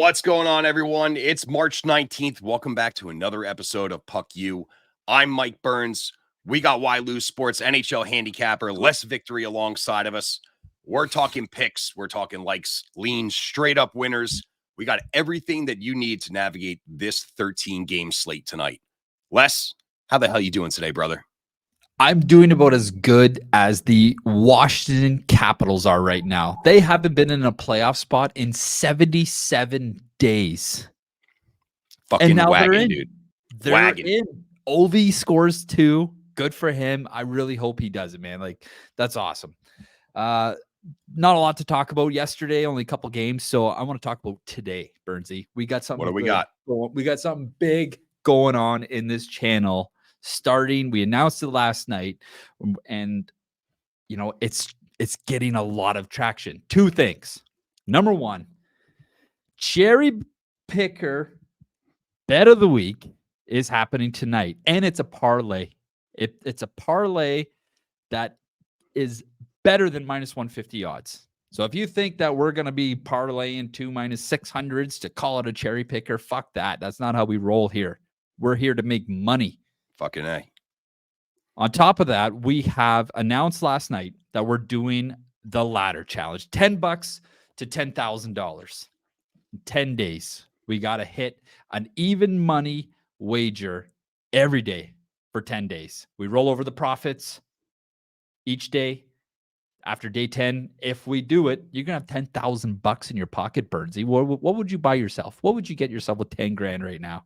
What's going on, everyone? It's March 19th. Welcome back to another episode of Puck U. I'm Mike Burns. We got Why Lose Sports NHL handicapper Les Victory alongside of us. We're talking picks. We're talking likes, leans, straight up winners. We got everything that you need to navigate this 13-game slate tonight. Les, how the hell you doing today, brother? I'm doing about as good as the Washington Capitals are right now. They haven't been in a playoff spot in 77 days. Fucking and now wagon, they're in. dude. They're Wagon. in. Ovi scores 2. Good for him. I really hope he does it, man. Like, that's awesome. Not a lot to talk about yesterday, only a couple games. So I want to talk about today, Burnsy. We got something. What do we got? We got something big going on in this channel. We announced it last night, and it's getting a lot of traction. 2 things. Number 1, cherry picker bet of the week is happening tonight, and it's a parlay. It's a parlay that is better than minus 150 odds. So if you think that we're going to be parlaying 2 minus 600s to call it a cherry picker, fuck that. That's not how we roll here. We're here to make money. Fucking A. On top of that, we have announced last night that we're doing the ladder challenge. $10 to $10,000. 10 days. We got to hit an even money wager every day for 10 days. We roll over the profits each day. After day 10, if we do it, you're going to have $10,000 in your pocket, Burnsy. What would you buy yourself? What would you get yourself with 10 grand right now?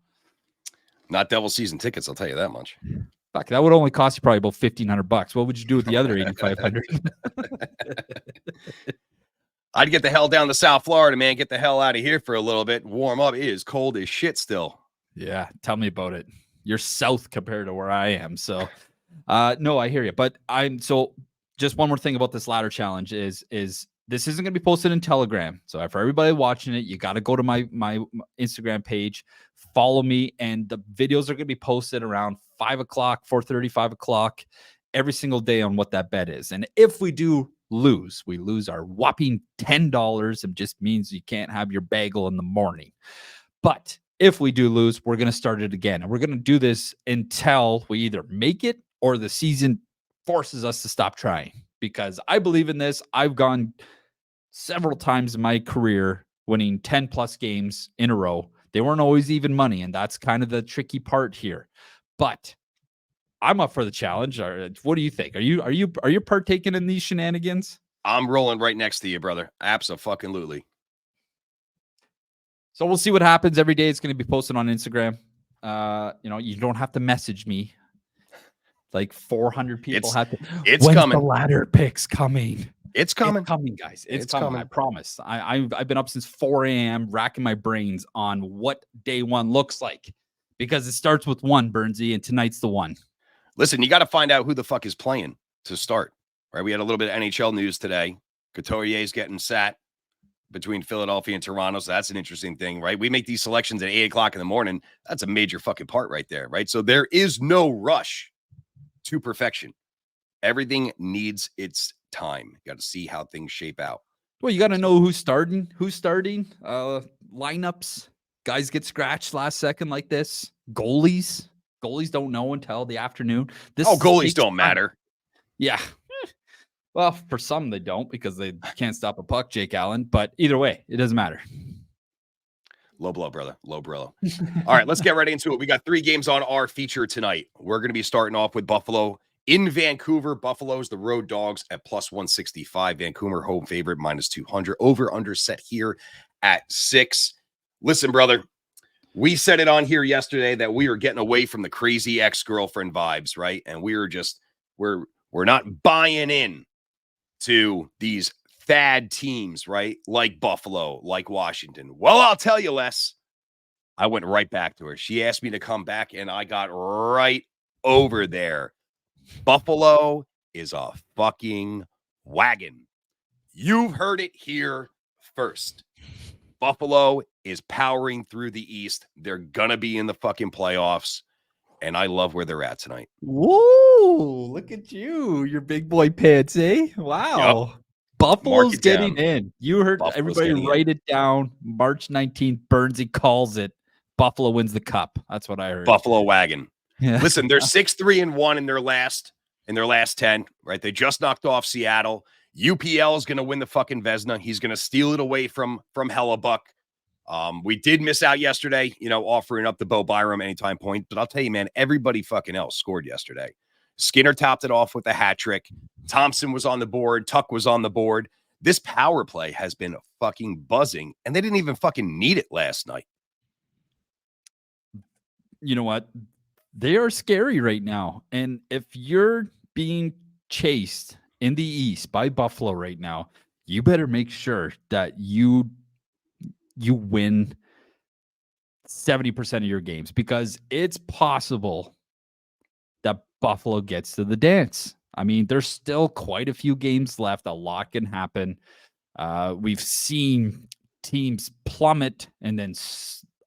Not Devil season tickets, I'll tell you that much. Fuck, that would only cost you probably about $1,500. What would you do with the other $8,500? I'd get the hell down to South Florida, man. Get the hell out of here for a little bit. Warm up. It is cold as shit still. Yeah, tell me about it. You're south compared to where I am. So, no, I hear you. But just one more thing about this ladder challenge is this isn't going to be posted in Telegram. So for everybody watching it, you got to go to my Instagram page, follow me, and the videos are going to be posted around 5 o'clock, 4:30, 5 o'clock every single day on what that bet is. And if we do lose, we lose our whopping $10. It just means you can't have your bagel in the morning. But if we do lose, we're going to start it again. And we're going to do this until we either make it or the season forces us to stop trying. Because I believe in this. I've gone several times in my career winning 10 plus games in a row. They weren't always even money, and that's kind of the tricky part here. But I'm up for the challenge. What do you think? Are you partaking in these shenanigans? I'm rolling right next to you, brother. Abso-fucking-lutely. So we'll see what happens. Every day it's going to be posted on Instagram. You don't have to message me. Like 400 people have to. It's When's coming. The ladder picks coming. It's coming. It's coming, guys. It's coming. I promise. I've been up since 4 a.m. racking my brains on what day 1 looks like, because it starts with 1, Burnsy, and tonight's the 1. Listen, you got to find out who the fuck is playing to start. Right? We had a little bit of NHL news today. Couturier's getting sat between Philadelphia and Toronto, so that's an interesting thing, right? We make these selections at 8 o'clock in the morning. That's a major fucking part right there, right? So there is no rush to perfection. Everything needs its time. You got to see how things shape out. Well, you got to know who's starting. Lineups. Guys get scratched last second like this. Goalies don't know until the afternoon. Goalies don't matter. Yeah. Well, for some they don't, because they can't stop a puck, Jake Allen. But either way, it doesn't matter. Low blow, brother. Low blow. All right, let's get right into it. We got 3 games on our feature tonight. We're going to be starting off with Buffalo in Vancouver. Buffalo's the road dogs at plus 165. Vancouver home favorite minus 200. Over under set here at 6. Listen, brother, we said it on here yesterday that we are getting away from the crazy ex-girlfriend vibes, right? And we're not buying in to these fad teams, right? Like Buffalo, like Washington. Well, I'll tell you, Les, I went right back to her. She asked me to come back, and I got right over there. Buffalo is a fucking wagon. You've heard it here first. Buffalo is powering through the East. They're going to be in the fucking playoffs, and I love where they're at tonight. Whoa, look at you. Your big boy pits, eh? Wow. Yep. Buffalo's it getting down. in. You heard Buffalo's everybody getting in. write it down. March 19th, Burnsy calls it. Buffalo wins the cup. That's what I heard. Buffalo wagon. Yeah. Listen, they're 6-3-1 in their last 10, right? They just knocked off Seattle. UPL is going to win the fucking Vezina. He's going to steal it away from Hellebuck. We did miss out yesterday, offering up the Bo Byram anytime point. But I'll tell you, man, everybody fucking else scored yesterday. Skinner topped it off with a hat trick. Thompson was on the board. Tuck was on the board. This power play has been fucking buzzing, and they didn't even fucking need it last night. You know what? They are scary right now. And if you're being chased in the East by Buffalo right now, you better make sure that you win 70% of your games, because it's possible that Buffalo gets to the dance. I mean, there's still quite a few games left. A lot can happen. We've seen teams plummet and then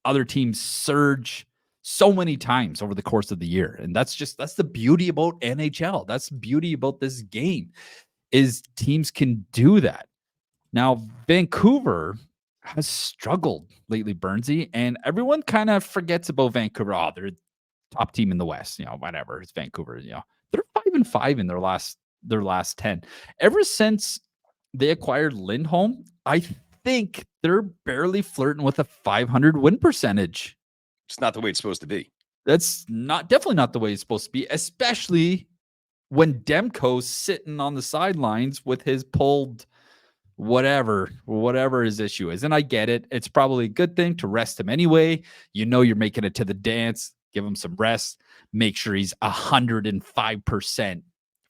other teams surge so many times over the course of the year. And that's the beauty about NHL. That's the beauty about this game, is teams can do that. Now, Vancouver has struggled lately, Burnsy, and everyone kind of forgets about Vancouver. Oh, they're top team in the West, whatever. It's Vancouver, They're 5-5 in their last 10. Ever since they acquired Lindholm, I think they're barely flirting with a 500 win percentage. It's not the way it's supposed to be. That's definitely not the way it's supposed to be, especially when Demko's sitting on the sidelines with his pulled whatever his issue is. And I get it. It's probably a good thing to rest him anyway. You're making it to the dance. Give him some rest. Make sure he's 105%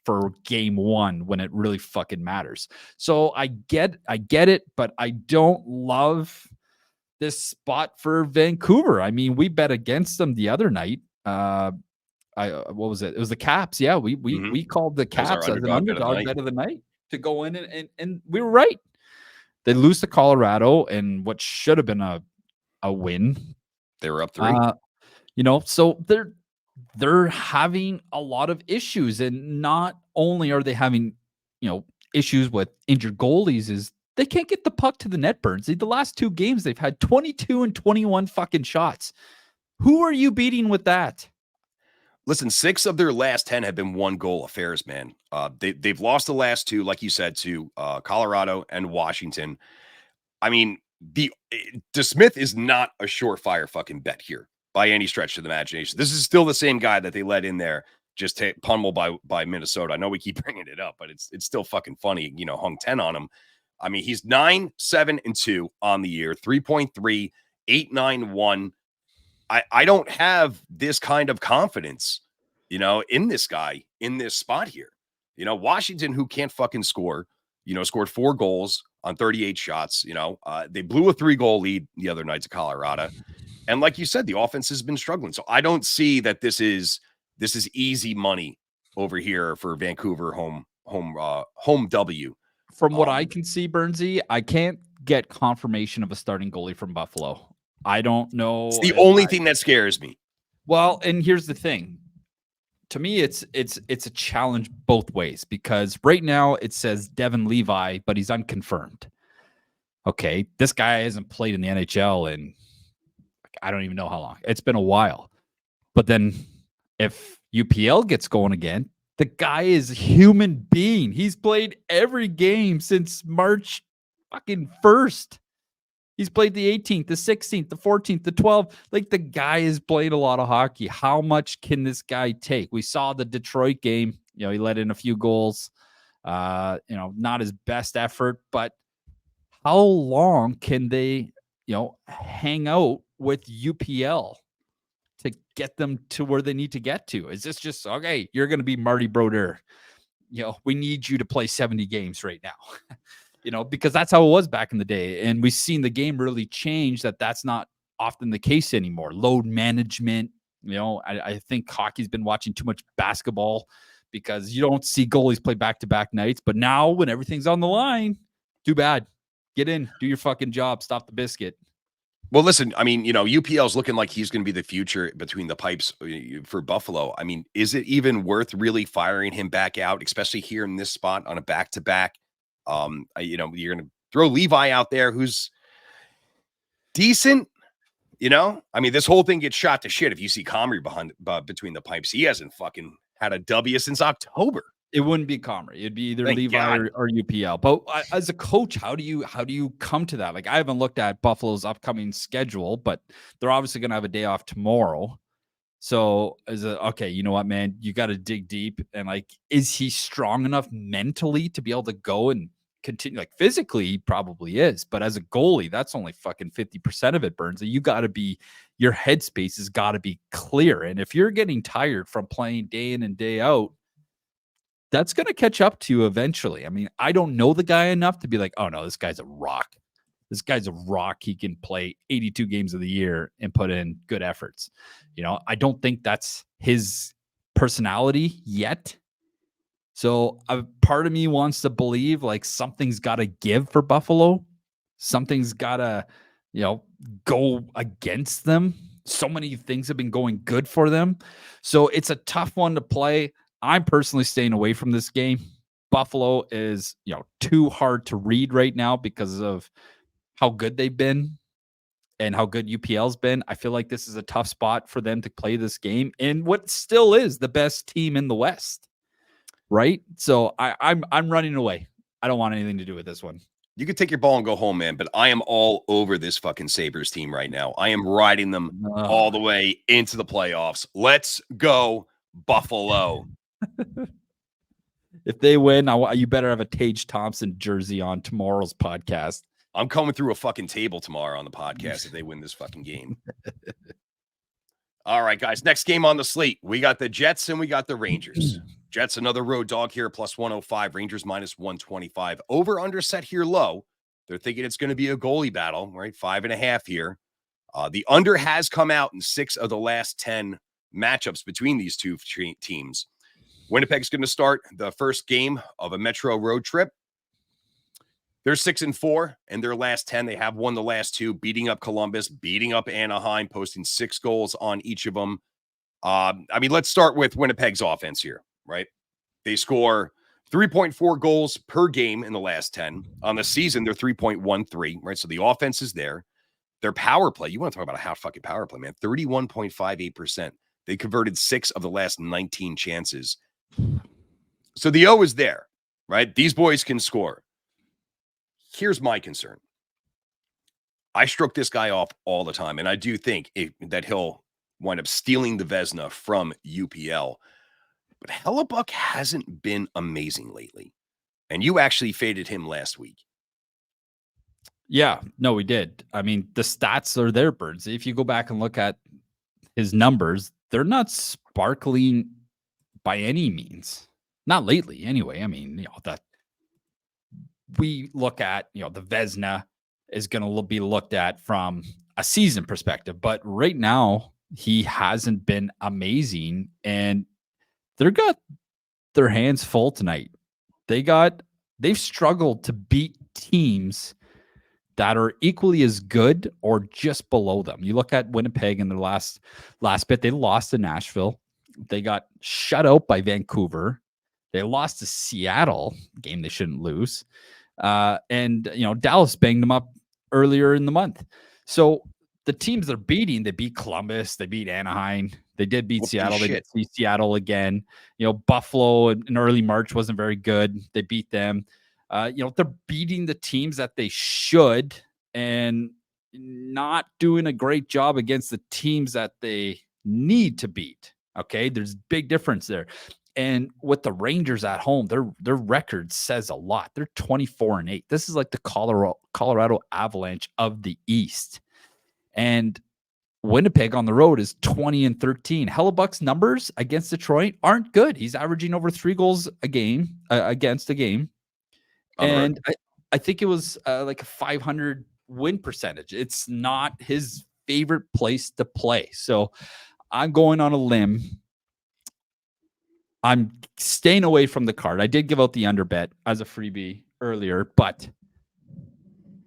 for game one when it really fucking matters. So I get it, but I don't love this spot for Vancouver. I mean, we bet against them the other night. What was it? It was the Caps. Yeah, we called the Caps as an underdog bet of the night to go in, and we were right. They lose to Colorado and what should have been a win. They were up 3. So they're having a lot of issues, and not only are they having issues with injured goalies, is they can't get the puck to the net, Burnsy. The last 2 games, they've had 22 and 21 fucking shots. Who are you beating with that? Listen, 6 of their last 10 have been 1-goal affairs, man. They've lost the last 2, like you said, to Colorado and Washington. I mean, DeSmith is not a surefire fucking bet here by any stretch of the imagination. This is still the same guy that they let in there, just pummeled by Minnesota. I know we keep bringing it up, but it's still fucking funny. Hung 10 on him. I mean, he's 9-7-2 on the year, 3.3, 8.91. I don't have this kind of confidence, in this guy, in this spot here. Washington, who can't fucking score, scored 4 goals on 38 shots. They blew a 3-goal lead the other night to Colorado. And like you said, the offense has been struggling. So I don't see that this is easy money over here for Vancouver home W. From what I can see, Burnsy, I can't get confirmation of a starting goalie from Buffalo. I don't know. It's the only thing that scares me. Well, and here's the thing. To me, it's a challenge both ways, because right now it says Devin Levi, but he's unconfirmed. Okay, this guy hasn't played in the NHL in I don't even know how long. It's been a while. But then if UPL gets going again, the guy is a human being. He's played every game since March fucking 1st. He's played the 18th, the 16th, the 14th, the 12th. Like, the guy has played a lot of hockey. How much can this guy take? We saw the Detroit game. He let in a few goals. Not his best effort, but how long can they, hang out with UPL to get them to where they need to get to? Is this just, okay, you're going to be Marty Brodeur? We need you to play 70 games right now, because that's how it was back in the day. And we've seen the game really change, that's not often the case anymore. Load management, I think hockey's been watching too much basketball, because you don't see goalies play back-to-back nights. But now when everything's on the line, too bad. Get in, do your fucking job, stop the biscuit. Well, listen, I mean, UPL's looking like he's going to be the future between the pipes for Buffalo. I mean, is it even worth really firing him back out, especially here in this spot on a back-to-back? You're going to throw Levi out there, who's decent. I mean, this whole thing gets shot to shit if you see Comrie between the pipes. He hasn't fucking had a W since October. It wouldn't be Comrie. It'd be either Thank Levi God. or UPL. But as a coach, how do you come to that? Like, I haven't looked at Buffalo's upcoming schedule, but they're obviously going to have a day off tomorrow. So okay, you know what, man? You got to dig deep. And like, is he strong enough mentally to be able to go and continue? Like, physically, he probably is. But as a goalie, that's only fucking 50% of it, Burns. You got to be, your headspace has got to be clear. And if you're getting tired from playing day in and day out, that's going to catch up to you eventually. I mean, I don't know the guy enough to be like, oh no, this guy's a rock. This guy's a rock. He can play 82 games of the year and put in good efforts. I don't think that's his personality yet. So a part of me wants to believe like something's got to give for Buffalo. Something's got to, go against them. So many things have been going good for them. So it's a tough one to play. I'm personally staying away from this game. Buffalo is, too hard to read right now because of how good they've been and how good UPL's been. I feel like this is a tough spot for them to play this game in what still is the best team in the West, right? So I'm running away. I don't want anything to do with this one. You could take your ball and go home, man, but I am all over this fucking Sabres team right now. I am riding them all the way into the playoffs. Let's go, Buffalo. If they win, you better have a Tage Thompson jersey on tomorrow's podcast. I'm coming through a fucking table tomorrow on the podcast if they win this fucking game. All right, guys. Next game on the slate. We got the Jets and we got the Rangers. Jets, another road dog here, plus 105. Rangers, minus 125. Over under set here low. They're thinking it's going to be a goalie battle, right? 5.5 here. The under has come out in 6 of the last 10 matchups between these two teams. Winnipeg's going to start the first game of a Metro road trip. They're 6-4 in their last 10. They have won the last 2, beating up Columbus, beating up Anaheim, posting 6 goals on each of them. Let's start with Winnipeg's offense here, right? They score 3.4 goals per game in the last 10. On the season, they're 3.13, right? So the offense is there. Their power play, you want to talk about a half fucking power play, man, 31.58%. They converted 6 of the last 19 chances. So the O is there, right? These boys can score. Here's my concern. I stroke this guy off all the time, and I do think that he'll wind up stealing the Vezina from UPL. But Hellebuck hasn't been amazing lately. And you actually faded him last week. Yeah, no, we did. I mean, the stats are there, Birds. If you go back and look at his numbers, they're not sparkling by any means. Not lately, anyway. I mean, that we look at, the Vezina is going to be looked at from a season perspective. But right now, he hasn't been amazing. And they've got their hands full tonight. They've struggled to beat teams that are equally as good or just below them. You look at Winnipeg in their last bit, they lost to Nashville. They got shut out by Vancouver. They lost to Seattle, game they shouldn't lose. And Dallas banged them up earlier in the month. So the teams they're beating, they beat Columbus, they beat Anaheim, they did beat Seattle, they beat Seattle again. Buffalo in early March wasn't very good. They beat them. They're beating the teams that they should and not doing a great job against the teams that they need to beat. Okay, there's big difference there. And with the Rangers at home, their record says a lot. They're 24-8. This is like the Colorado Avalanche of the East. And Winnipeg on the road is 20-13. Hellebuck's numbers against Detroit aren't good. He's averaging over 3 goals a game against a game. And I think it was like a 500 win percentage. It's not his favorite place to play. So I'm going on a limb. I'm staying away from the card. I did give out the under bet as a freebie earlier, but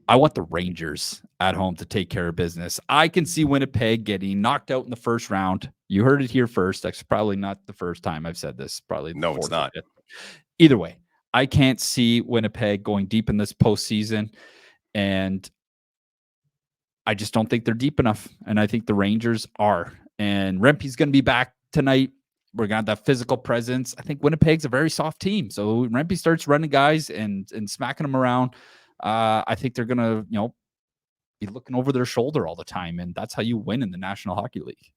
I want the Rangers at home to take care of business. I can see Winnipeg getting knocked out in the first round. You heard it here first. That's probably not the first time I've said this. Probably no, it's not. Either way, I can't see Winnipeg going deep in this postseason, and I just don't think they're deep enough. And I think the Rangers are. And Rempe's going to be back tonight. We're going to have that physical presence. I think Winnipeg's a very soft team. So Rempe starts running guys and smacking them around. I think they're going to, be looking over their shoulder all the time. And that's how you win in the National Hockey League.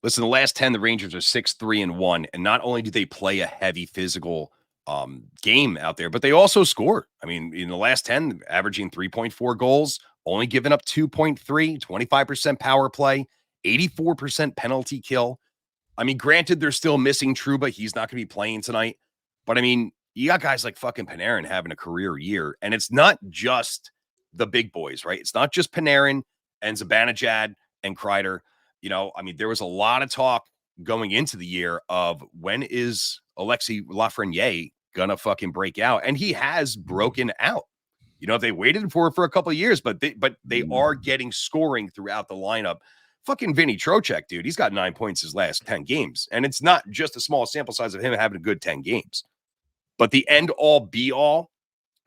Listen, the last 10, the Rangers are 6-3-1. And not only do they play a heavy physical game out there, but they also score. I mean, in the last 10, averaging 3.4 goals, only giving up 2.3, 25% power play, 84% penalty kill. I mean, granted, they're still missing Trouba. He's not going to be playing tonight. But I mean, you got guys like fucking Panarin having a career year. And it's not just the big boys, right? It's not just Panarin and Zibanejad and Kreider. I mean, there was a lot of talk going into the year of when is Alexis Lafreniere gonna fucking break out, and he has broken out. They waited for it for a couple of years, but they are getting scoring throughout the lineup. Fucking Vinny Trocheck, dude, he's got 9 points his last 10 games, and it's not just a small sample size of him having a good 10 games, but the end all be all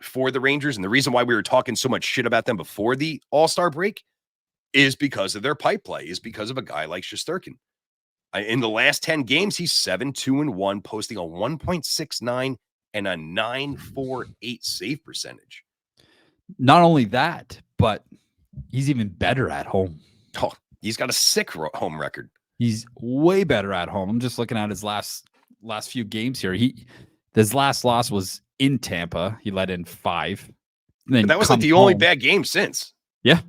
for the Rangers, and the reason why we were talking so much shit about them before the All-Star break is because of their pipe play, is because of a guy like Shesterkin. In the last 10 games, he's 7-2-1, posting a 1.69 and a 9.48 save percentage. Not only that, but he's even better at home. Oh, he's got a sick home record. He's way better at home. I'm just looking at his last few games here. His last loss was in Tampa. He let in 5. But that was like the only bad game since. Yeah.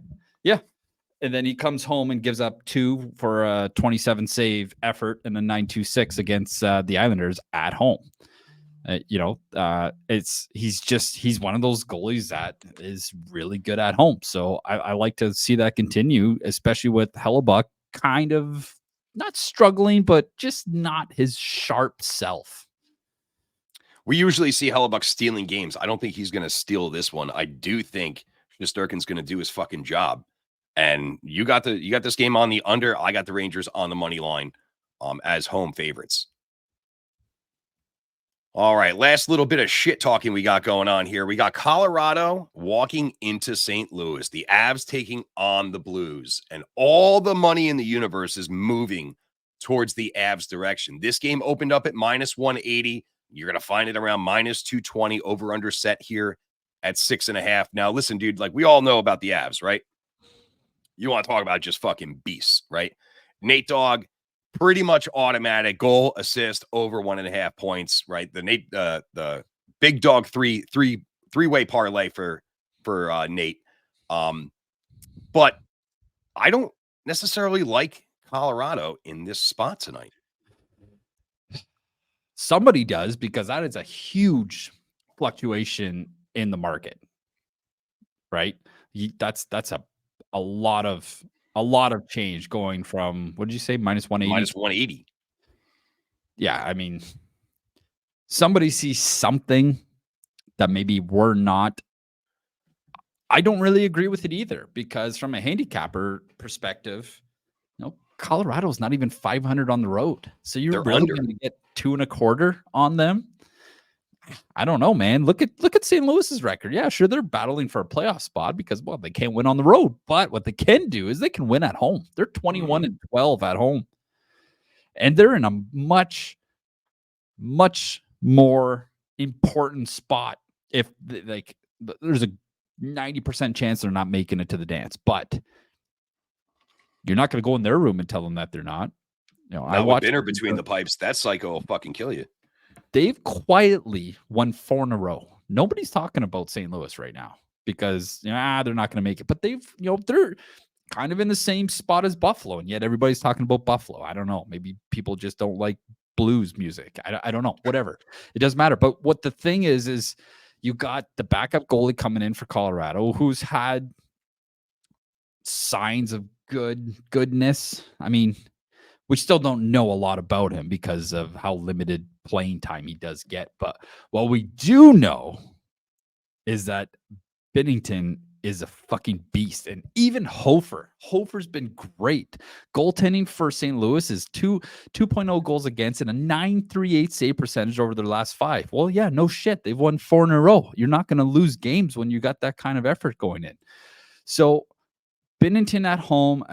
And then he comes home and gives up 2 for a 27 save effort and a 9.26 against the Islanders at home. He's one of those goalies that is really good at home. So I like to see that continue, especially with Hellebuck kind of not struggling, but just not his sharp self. We usually see Hellebuck stealing games. I don't think he's going to steal this one. I do think Shesterkin's going to do his fucking job. And you got this game on the under. I got the Rangers on the money line as home favorites. All right, last little bit of shit talking we got going on here. We got Colorado walking into St. Louis, the Avs taking on the Blues, and all the money in the universe is moving towards the Avs direction. This game opened up at -180. You're going to find it around -220 over under set here at 6.5. Now, listen, dude, like we all know about the Avs, right? You want to talk about just fucking beasts, right? Nate Dogg, pretty much automatic goal, assist over 1.5 points, right? The big dog three-way parlay for Nate. But I don't necessarily like Colorado in this spot tonight. Somebody does, because that is a huge fluctuation in the market, right? That's a lot of change going from, what did you say, -180? -180. Yeah, I mean, somebody sees something that maybe we're not. I don't really agree with it either, because from a handicapper perspective, Colorado's not even 500 on the road. So you're really going to get 2.25 on them. I don't know, man. Look at St. Louis's record. Yeah, sure, they're battling for a playoff spot because, well, they can't win on the road. But what they can do is they can win at home. They're 21-12 at home. And they're in a much, much more important spot. If there's a 90% chance they're not making it to the dance, but you're not going to go in their room and tell them that they're not. I watch dinner between the pipes. That psycho will fucking kill you. They've quietly won 4 in a row. Nobody's talking about St. Louis right now because they're not going to make it. But they're kind of in the same spot as Buffalo, and yet everybody's talking about Buffalo. I don't know. Maybe people just don't like blues music. I don't know. Whatever. It doesn't matter. But what the thing is you got the backup goalie coming in for Colorado, who's had signs of goodness. I mean, we still don't know a lot about him because of how limited playing time he does get. But what we do know is that Binnington is a fucking beast. And even Hofer's been great. Goaltending for St. Louis is 2.0 goals against and a 938 save percentage over their last 5. Well, yeah, no shit. They've won 4 in a row. You're not going to lose games when you got that kind of effort going in. So Binnington at home.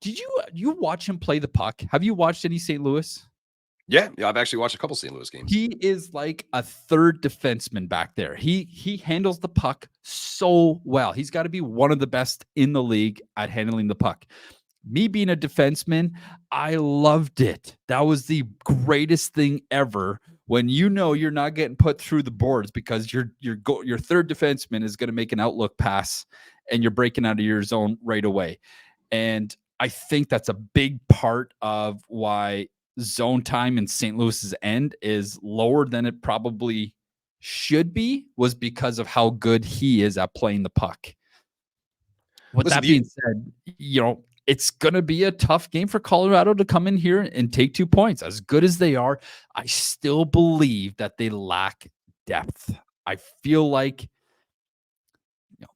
Did you watch him play the puck? Have you watched any St. Louis? Yeah, I've actually watched a couple St. Louis games. He is like a third defenseman back there. He handles the puck so well. He's got to be one of the best in the league at handling the puck. Me being a defenseman, I loved it. That was the greatest thing ever when you know you're not getting put through the boards because your third defenseman is going to make an outlook pass and you're breaking out of your zone right away. And I think that's a big part of why zone time in St. Louis's end is lower than it probably should be, was because of how good he is at playing the puck. With that being said, it's going to be a tough game for Colorado to come in here and take 2 points. As good as they are, I still believe that they lack depth. I feel like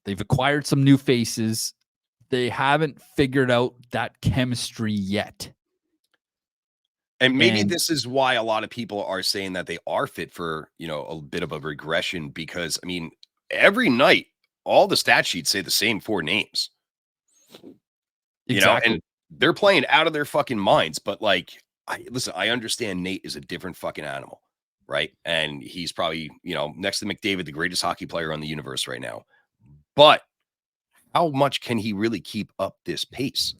they've acquired some new faces. They haven't figured out that chemistry yet. And maybe this is why a lot of people are saying that they are fit for, a bit of a regression, because, every night, all the stat sheets say the same 4 names. Exactly. And they're playing out of their fucking minds. But I understand Nate is a different fucking animal, right? And he's probably, next to McDavid, the greatest hockey player on the universe right now. But how much can he really keep up this pace?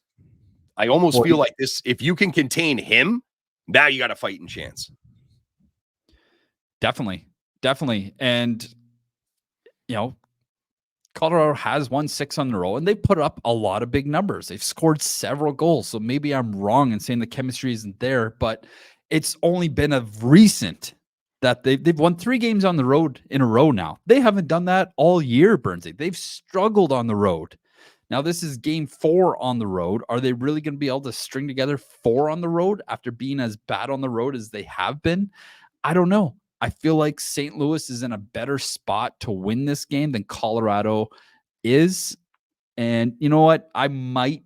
I almost feel like this, if you can contain him, now you got a fighting chance. Definitely. And, Colorado has won 6 on the row, and they put up a lot of big numbers. They've scored several goals. So maybe I'm wrong in saying the chemistry isn't there, but it's only been of recent that they've won 3 games on the road in a row now. They haven't done that all year, Burnsy. They've struggled on the road. Now, this is game 4 on the road. Are they really going to be able to string together 4 on the road after being as bad on the road as they have been? I don't know. I feel like St. Louis is in a better spot to win this game than Colorado is. And you know what? I might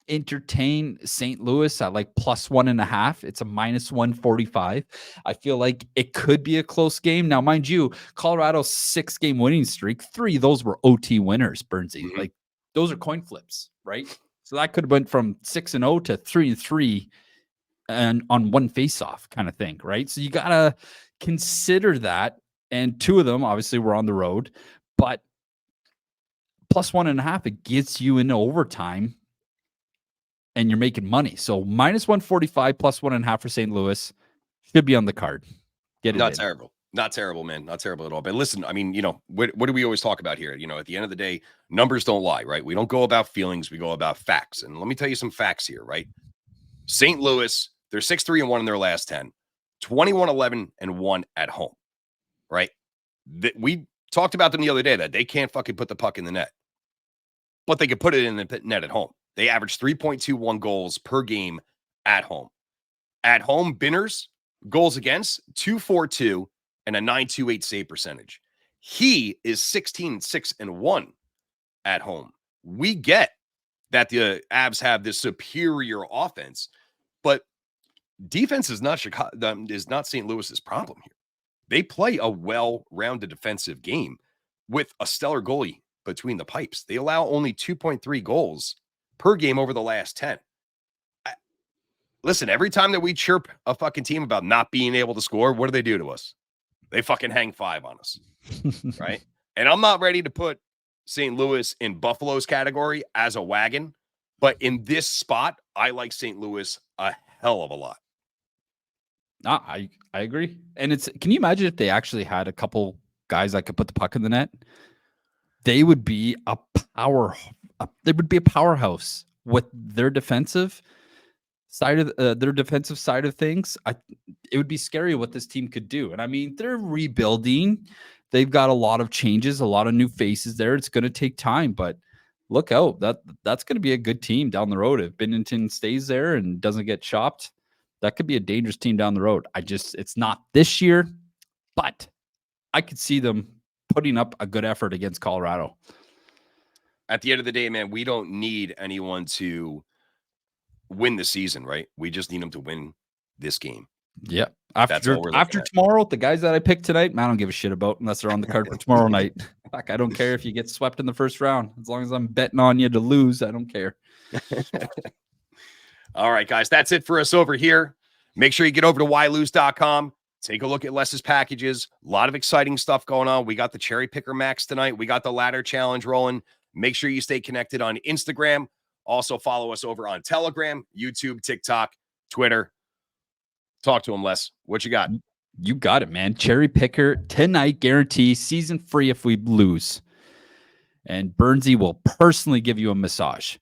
entertain St. Louis at like +1.5. It's a -145. I feel like it could be a close game. Now, mind you, Colorado's 6-game winning streak, 3 of those were OT winners, Burnsy. Mm-hmm. Like, those are coin flips, right? So that could have went from 6-0 to 3-3 and on one face-off kind of thing, right? So you got to consider that. And 2 of them, obviously, were on the road. But +1.5, it gets you into overtime and you're making money. So -145, +1.5 for St. Louis should be on the card. Get it Not in. terrible. Not terrible, man. Not terrible at all. But listen, what do we always talk about here? At the end of the day, numbers don't lie, right? We don't go about feelings. We go about facts. And let me tell you some facts here, right? St. Louis, they're 6-3-1 in their last 10, 21-11-1 at home, right? We talked about them the other day that they can't fucking put the puck in the net, but they could put it in the net at home. They average 3.21 goals per game at home. At home, Binners, goals against, 2.42 and a 9.28 save percentage. He is 16-6-1 at home. We get that the Avs have this superior offense, but defense is not St. Louis's problem here. They play a well-rounded defensive game with a stellar goalie between the pipes. They allow only 2.3 goals per game over the last 10. Listen, every time that we chirp a fucking team about not being able to score, what do they do to us? They fucking hang 5 on us, right? And I'm not ready to put St. Louis in Buffalo's category as a wagon, but in this spot, I like St. Louis a hell of a lot. I agree. And can you imagine if they actually had a couple guys that could put the puck in the net? They would be a powerhouse with their defensive side of things. It would be scary what this team could do. And they're rebuilding. They've got a lot of changes, a lot of new faces there. It's going to take time, but look out. That's going to be a good team down the road. If Binnington stays there and doesn't get chopped, that could be a dangerous team down the road. It's not this year, but I could see them putting up a good effort against Colorado. At the end of the day, man, we don't need anyone to win the season, right? We just need them to win this game. Yeah. That's all we're looking After at. tomorrow, the guys that I picked tonight, man, I don't give a shit about unless they're on the card for tomorrow night. Fuck, I don't care if you get swept in the first round. As long as I'm betting on you to lose, I don't care. All right, guys, that's it for us over here. Make sure you get over to whylose.com. Take a look at Les's packages. A lot of exciting stuff going on. We got the Cherry Picker Max tonight. We got the Ladder Challenge rolling. Make sure you stay connected on Instagram. Also follow us over on Telegram, YouTube, TikTok, Twitter. Talk to him, Les. What you got? You got it, man. Cherry Picker tonight, guarantee, season free if we lose. And Burnsy will personally give you a massage.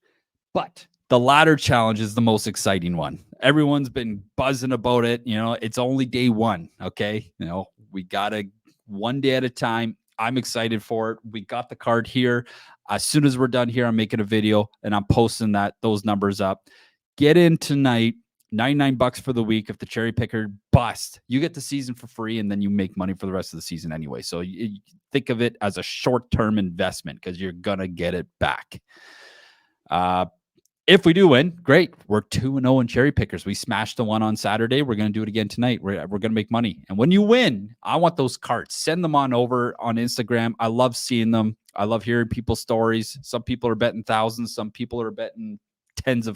But the Ladder Challenge is the most exciting one. Everyone's been buzzing about it. You know, it's only day one. Okay. You know, we got to one day at a time. I'm excited for it. We got the card here. As soon as we're done here, I'm making a video and I'm posting those numbers up. Get in tonight. $99 for the week. If the Cherry Picker bust, you get the season for free and then you make money for the rest of the season anyway. So you think of it as a short-term investment because you're going to get it back. If we do win, great. We're 2-0 in Cherry Pickers. We smashed the one on Saturday. We're going to do it again tonight. We're going to make money. And when you win, I want those cards. Send them on over on Instagram. I love seeing them. I love hearing people's stories. Some people are betting thousands. Some people are betting tens.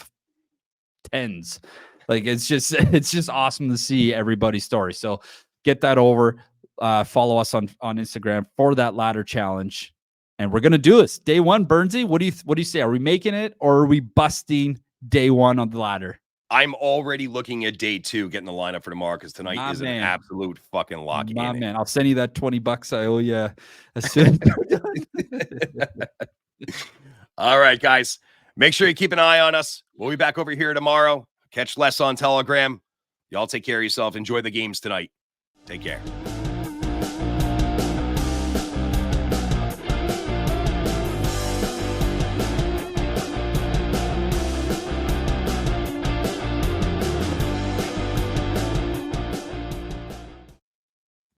Like it's just awesome to see everybody's story. So get that over. Follow us on Instagram for that Ladder Challenge. And we're gonna do this. Day one, Burnsy. What do you say? Are we making it or are we busting day one on the ladder? I'm already looking at day two, getting the lineup for tomorrow because tonight is an absolute fucking lock. Man, I'll send you that $20 I owe you as soon as All right, guys. Make sure you keep an eye on us. We'll be back over here tomorrow. Catch Les on Telegram. Y'all take care of yourself. Enjoy the games tonight. Take care.